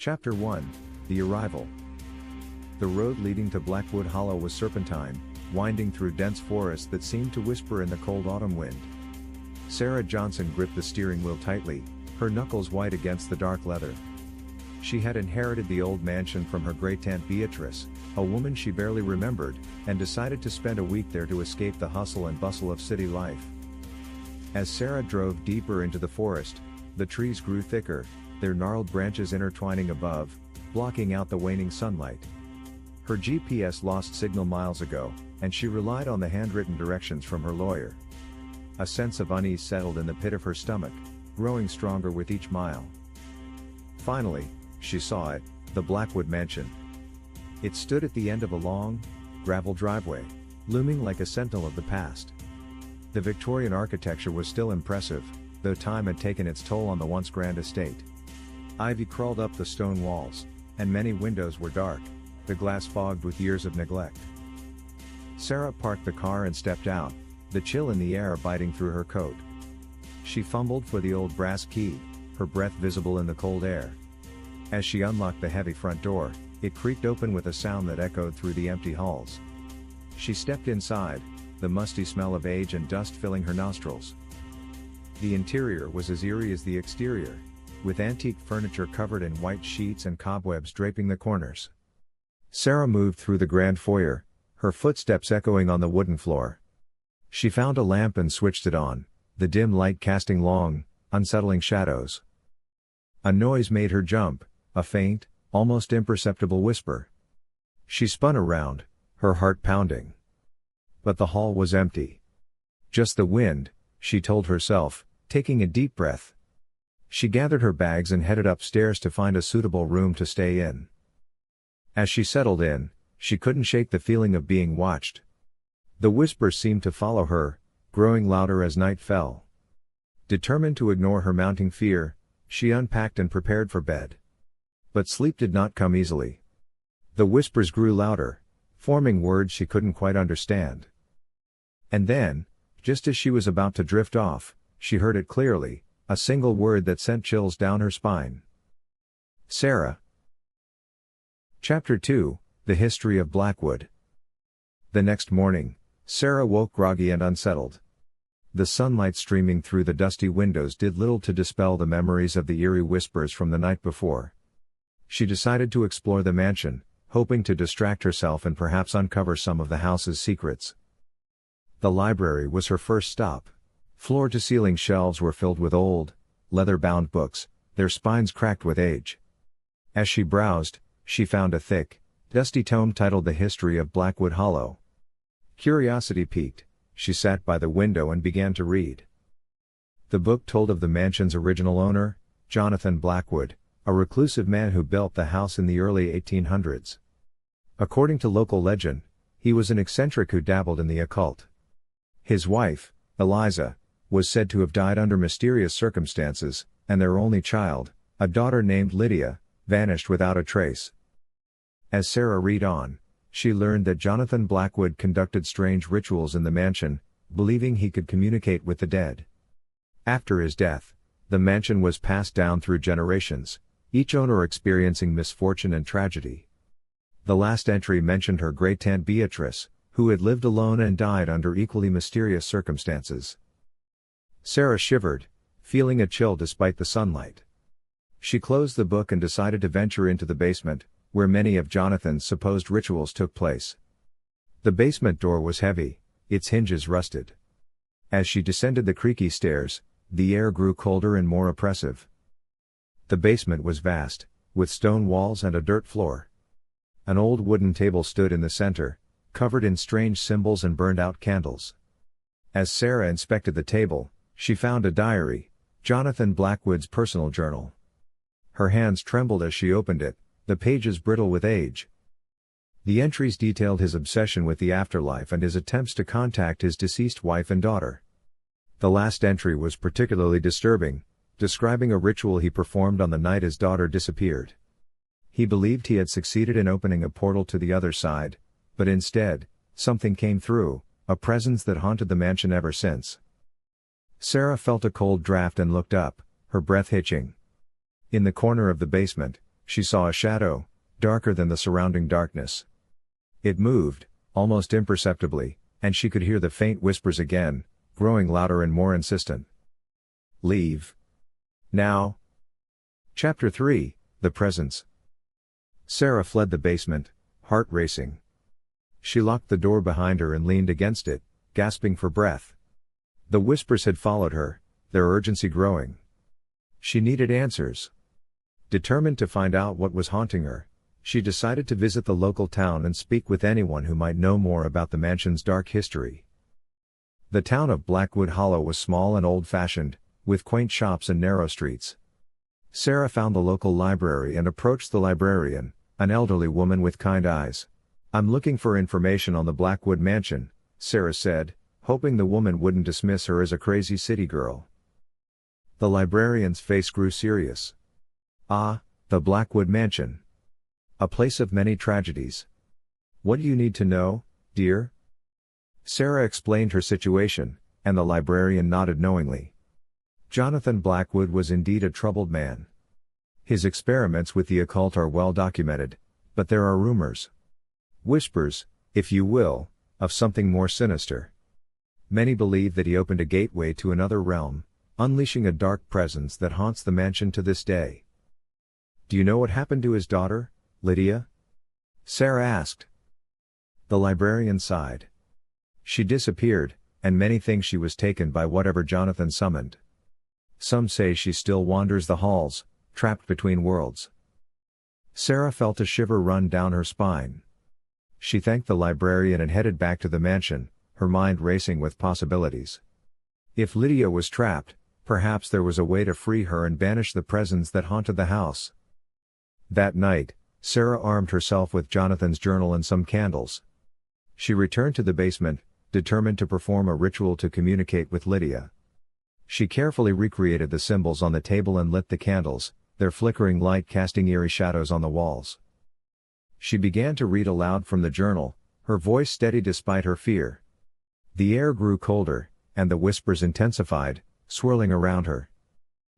Chapter 1 The Arrival. The road leading to Blackwood Hollow was serpentine, winding through dense forest that seemed to whisper in the cold autumn wind. Sarah Johnson gripped the steering wheel tightly, her knuckles white against the dark leather. She had inherited the old mansion from her great-aunt Beatrice, a woman she barely remembered, and decided to spend a week there to escape the hustle and bustle of city life. As Sarah drove deeper into the forest, the trees grew thicker, their gnarled branches intertwining above, blocking out the waning sunlight. Her GPS lost signal miles ago, and she relied on the handwritten directions from her lawyer. A sense of unease settled in the pit of her stomach, growing stronger with each mile. Finally, she saw it, the Blackwood Mansion. It stood at the end of a long, gravel driveway, looming like a sentinel of the past. The Victorian architecture was still impressive, though time had taken its toll on the once grand estate. Ivy crawled up the stone walls, and many windows were dark, the glass fogged with years of neglect. Sarah parked the car and stepped out, the chill in the air biting through her coat. She fumbled for the old brass key, her breath visible in the cold air. As she unlocked the heavy front door, it creaked open with a sound that echoed through the empty halls. She stepped inside, the musty smell of age and dust filling her nostrils. The interior was as eerie as the exterior, with antique furniture covered in white sheets and cobwebs draping the corners. Sarah moved through the grand foyer, her footsteps echoing on the wooden floor. She found a lamp and switched it on, the dim light casting long, unsettling shadows. A noise made her jump, a faint, almost imperceptible whisper. She spun around, her heart pounding. But the hall was empty. Just the wind, she told herself, taking a deep breath. She gathered her bags and headed upstairs to find a suitable room to stay in. As she settled in, she couldn't shake the feeling of being watched. The whispers seemed to follow her, growing louder as night fell. Determined to ignore her mounting fear, she unpacked and prepared for bed. But sleep did not come easily. The whispers grew louder, forming words she couldn't quite understand. And then, just as she was about to drift off, she heard it clearly, a single word that sent chills down her spine. Sarah. Chapter 2 The History of Blackwood. The next morning, Sarah woke groggy and unsettled. The sunlight streaming through the dusty windows did little to dispel the memories of the eerie whispers from the night before. She decided to explore the mansion, hoping to distract herself and perhaps uncover some of the house's secrets. The library was her first stop. Floor-to-ceiling shelves were filled with old, leather-bound books, their spines cracked with age. As she browsed, she found a thick, dusty tome titled The History of Blackwood Hollow. Curiosity piqued, she sat by the window and began to read. The book told of the mansion's original owner, Jonathan Blackwood, a reclusive man who built the house in the early 1800s. According to local legend, he was an eccentric who dabbled in the occult. His wife, Eliza, was said to have died under mysterious circumstances, and their only child, a daughter named Lydia, vanished without a trace. As Sarah read on, she learned that Jonathan Blackwood conducted strange rituals in the mansion, believing he could communicate with the dead. After his death, the mansion was passed down through generations, each owner experiencing misfortune and tragedy. The last entry mentioned her great-aunt Beatrice, who had lived alone and died under equally mysterious circumstances. Sarah shivered, feeling a chill despite the sunlight. She closed the book and decided to venture into the basement, where many of Jonathan's supposed rituals took place. The basement door was heavy, its hinges rusted. As she descended the creaky stairs, the air grew colder and more oppressive. The basement was vast, with stone walls and a dirt floor. An old wooden table stood in the center, covered in strange symbols and burned-out candles. As Sarah inspected the table, she found a diary, Jonathan Blackwood's personal journal. Her hands trembled as she opened it, the pages brittle with age. The entries detailed his obsession with the afterlife and his attempts to contact his deceased wife and daughter. The last entry was particularly disturbing, describing a ritual he performed on the night his daughter disappeared. He believed he had succeeded in opening a portal to the other side, but instead, something came through, a presence that haunted the mansion ever since. Sarah felt a cold draft and looked up, her breath hitching. In the corner of the basement, She saw a shadow, darker than the surrounding darkness. It moved, almost imperceptibly, and she could hear the faint whispers again, growing louder and more insistent. Leave. Now. Chapter 3, The Presence. Sarah fled the basement, heart racing. She locked the door behind her and leaned against it, gasping for breath. The whispers had followed her, their urgency growing. She needed answers. Determined to find out what was haunting her, she decided to visit the local town and speak with anyone who might know more about the mansion's dark history. The town of Blackwood Hollow was small and old-fashioned, with quaint shops and narrow streets. Sarah found the local library and approached the librarian, an elderly woman with kind eyes. "I'm looking for information on the Blackwood Mansion," Sarah said, hoping the woman wouldn't dismiss her as a crazy city girl. The librarian's face grew serious. "Ah, the Blackwood Mansion. A place of many tragedies. What do you need to know, dear?" Sarah explained her situation, and the librarian nodded knowingly. Jonathan Blackwood was indeed a troubled man. His experiments with the occult are well documented, but there are rumors. Whispers, if you will, of something more sinister. Many believe that he opened a gateway to another realm, unleashing a dark presence that haunts the mansion to this day. "Do you know what happened to his daughter, Lydia?" Sarah asked. The librarian sighed. "She disappeared, and many think she was taken by whatever Jonathan summoned. Some say she still wanders the halls, trapped between worlds." Sarah felt a shiver run down her spine. She thanked the librarian and headed back to the mansion, her mind racing with possibilities. If Lydia was trapped, perhaps there was a way to free her and banish the presence that haunted the house. That night, Sarah armed herself with Jonathan's journal and some candles. She returned to the basement, determined to perform a ritual to communicate with Lydia. She carefully recreated the symbols on the table and lit the candles, their flickering light casting eerie shadows on the walls. She began to read aloud from the journal, her voice steady despite her fear. The air grew colder, and the whispers intensified, swirling around her.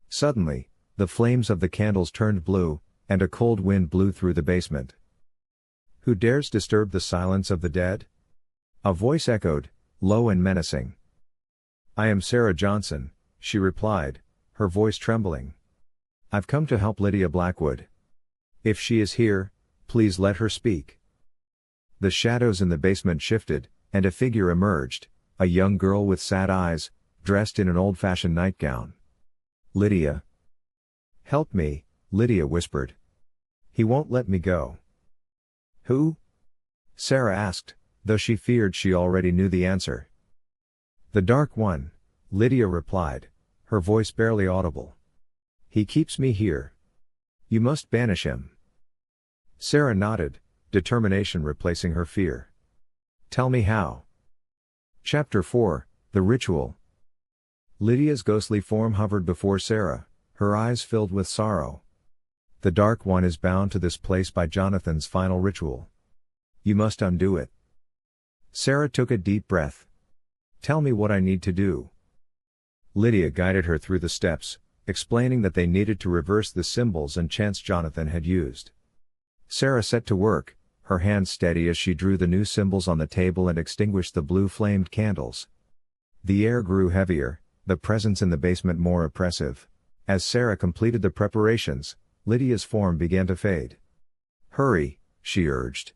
Suddenly, the flames of the candles turned blue, and a cold wind blew through the basement. "Who dares disturb the silence of the dead?" a voice echoed, low and menacing. "I am Sarah Johnson," she replied, her voice trembling. "I've come to help Lydia Blackwood. If she is here, please let her speak." The shadows in the basement shifted, and a figure emerged, a young girl with sad eyes, dressed in an old-fashioned nightgown. "Lydia." "Help me," Lydia whispered. "He won't let me go." "Who?" Sarah asked, though she feared she already knew the answer. "The Dark One," Lydia replied, her voice barely audible. "He keeps me here. You must banish him." Sarah nodded, determination replacing her fear. "Tell me how." Chapter 4, The Ritual. Lydia's ghostly form hovered before Sarah, her eyes filled with sorrow. "The Dark One is bound to this place by Jonathan's final ritual. You must undo it." Sarah took a deep breath. "Tell me what I need to do." Lydia guided her through the steps, explaining that they needed to reverse the symbols and chants Jonathan had used. Sarah set to work, her hands steady as she drew the new symbols on the table and extinguished the blue-flamed candles. The air grew heavier, the presence in the basement more oppressive. As Sarah completed the preparations, Lydia's form began to fade. "Hurry," she urged.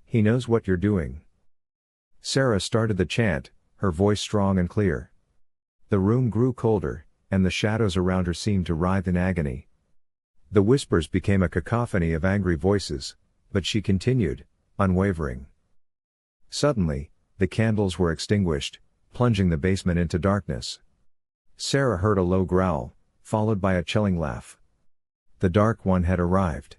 "He knows what you're doing." Sarah started the chant, her voice strong and clear. The room grew colder, and the shadows around her seemed to writhe in agony. The whispers became a cacophony of angry voices, but she continued, unwavering. Suddenly, the candles were extinguished, plunging the basement into darkness. Sarah heard a low growl, followed by a chilling laugh. The Dark One had arrived.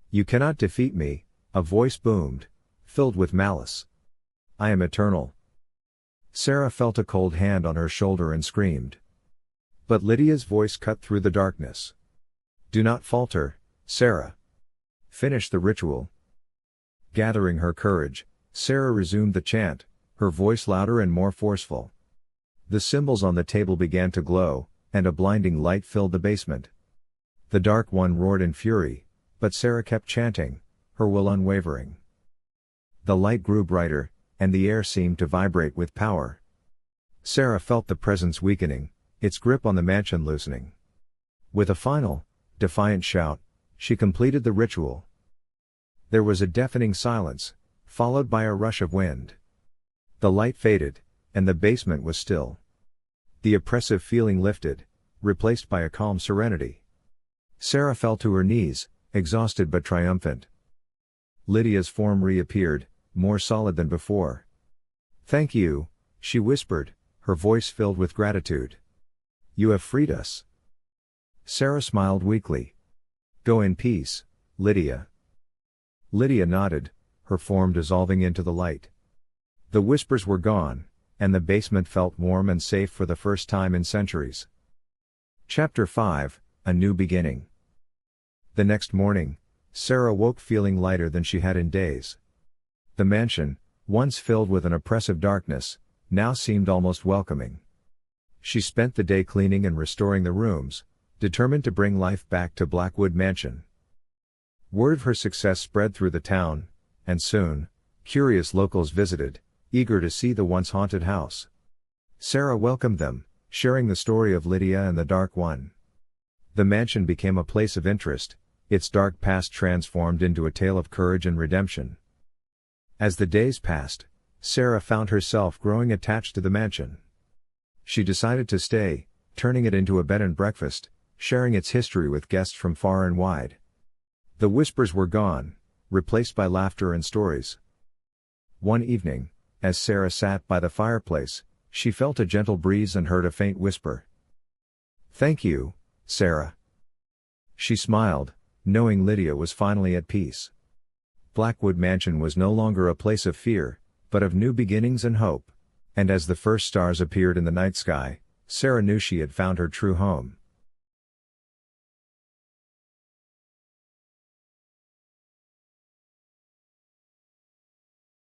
"You cannot defeat me," a voice boomed, filled with malice. "I am eternal." Sarah felt a cold hand on her shoulder and screamed. But Lydia's voice cut through the darkness. "Do not falter, Sarah. Finish the ritual." Gathering her courage, Sarah resumed the chant, her voice louder and more forceful. The symbols on the table began to glow, and a blinding light filled the basement. The Dark One roared in fury, but Sarah kept chanting, her will unwavering. The light grew brighter, and the air seemed to vibrate with power. Sarah felt the presence weakening, its grip on the mansion loosening. With a final, defiant shout, she completed the ritual. There was a deafening silence, followed by a rush of wind. The light faded, and the basement was still. The oppressive feeling lifted, replaced by a calm serenity. Sarah fell to her knees, exhausted but triumphant. Lydia's form reappeared, more solid than before. "Thank you," she whispered, her voice filled with gratitude. "You have freed us." Sarah smiled weakly. "Go in peace, Lydia." Lydia nodded, her form dissolving into the light. The whispers were gone, and the basement felt warm and safe for the first time in centuries. Chapter 5, A New Beginning. The next morning, Sarah woke feeling lighter than she had in days. The mansion, once filled with an oppressive darkness, now seemed almost welcoming. She spent the day cleaning and restoring the rooms, determined to bring life back to Blackwood Mansion. Word of her success spread through the town, and soon, curious locals visited, eager to see the once haunted house. Sarah welcomed them, sharing the story of Lydia and the Dark One. The mansion became a place of interest, its dark past transformed into a tale of courage and redemption. As the days passed, Sarah found herself growing attached to the mansion. She decided to stay, turning it into a bed and breakfast, sharing its history with guests from far and wide. The whispers were gone, replaced by laughter and stories. One evening, as Sarah sat by the fireplace, she felt a gentle breeze and heard a faint whisper. "Thank you, Sarah." She smiled, knowing Lydia was finally at peace. Blackwood Mansion was no longer a place of fear, but of new beginnings and hope. And as the first stars appeared in the night sky, Sarah knew she had found her true home.